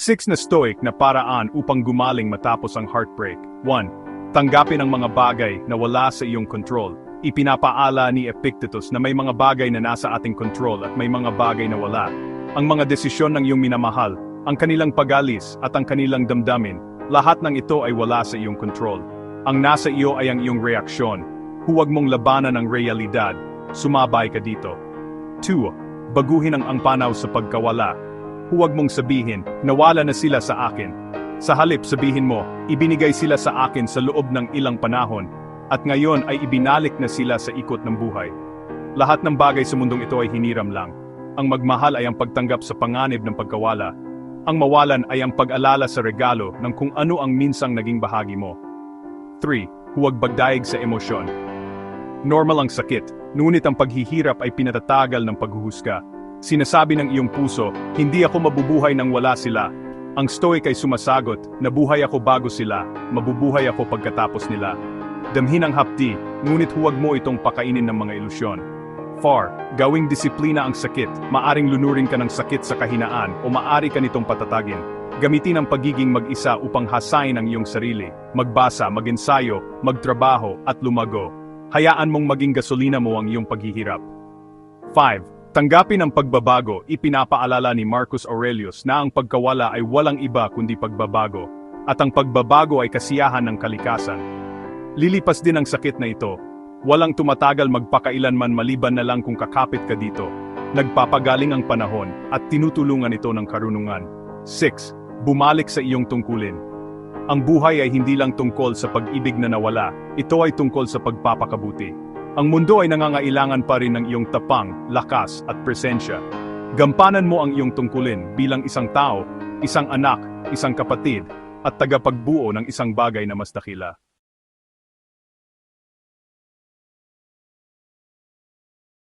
6 na stoic na paraan upang gumaling matapos ang heartbreak. 1. Tanggapin ang mga bagay na wala sa iyong control. Ipinapaala ni Epictetus na may mga bagay na nasa ating control at may mga bagay na wala. Ang mga desisyon ng iyong minamahal, ang kanilang pag-alis at ang kanilang damdamin, lahat ng ito ay wala sa iyong control. Ang nasa iyo ay ang iyong reaksyon. Huwag mong labanan ang realidad. Sumabay ka dito. 2. Baguhin ang panaw sa pagkawala. Huwag mong sabihin, nawala na sila sa akin. Sa halip sabihin mo, ibinigay sila sa akin sa loob ng ilang panahon, at ngayon ay ibinalik na sila sa ikot ng buhay. Lahat ng bagay sa mundong ito ay hiniram lang. Ang magmahal ay ang pagtanggap sa panganib ng pagkawala. Ang mawalan ay ang pag-alala sa regalo ng kung ano ang minsang naging bahagi mo. 3. Huwag bagdaig sa emosyon. Normal ang sakit, ngunit ang paghihirap ay pinatatagal ng paghuhusga. Sinasabi ng iyong puso, hindi ako mabubuhay nang wala sila. Ang stoic ay sumasagot, nabuhay ako bago sila, mabubuhay ako pagkatapos nila. Damhin ang hapdi, ngunit huwag mo itong pakainin ng mga ilusyon. 4. Gawing disiplina ang sakit, maaring lunurin ka ng sakit sa kahinaan o maari ka nitong patatagin. Gamitin ang pagiging mag-isa upang hasain ang iyong sarili, magbasa, mag-ensayo, magtrabaho, at lumago. Hayaan mong maging gasolina mo ang iyong paghihirap. 5. Tanggapin ang pagbabago. Ipinapaalala ni Marcus Aurelius na ang pagkawala ay walang iba kundi pagbabago, at ang pagbabago ay kasiyahan ng kalikasan. Lilipas din ang sakit na ito. Walang tumatagal magpakailanman maliban na lang kung kakapit ka dito. Nagpapagaling ang panahon at tinutulungan ito ng karunungan. 6. Bumalik sa iyong tungkulin. Ang buhay ay hindi lang tungkol sa pag-ibig na nawala, ito ay tungkol sa pagpapakabuti. Ang mundo ay nangangailangan pa rin ng iyong tapang, lakas at presensya. Gampanan mo ang iyong tungkulin bilang isang tao, isang anak, isang kapatid, at tagapagbuo ng isang bagay na mas dakila.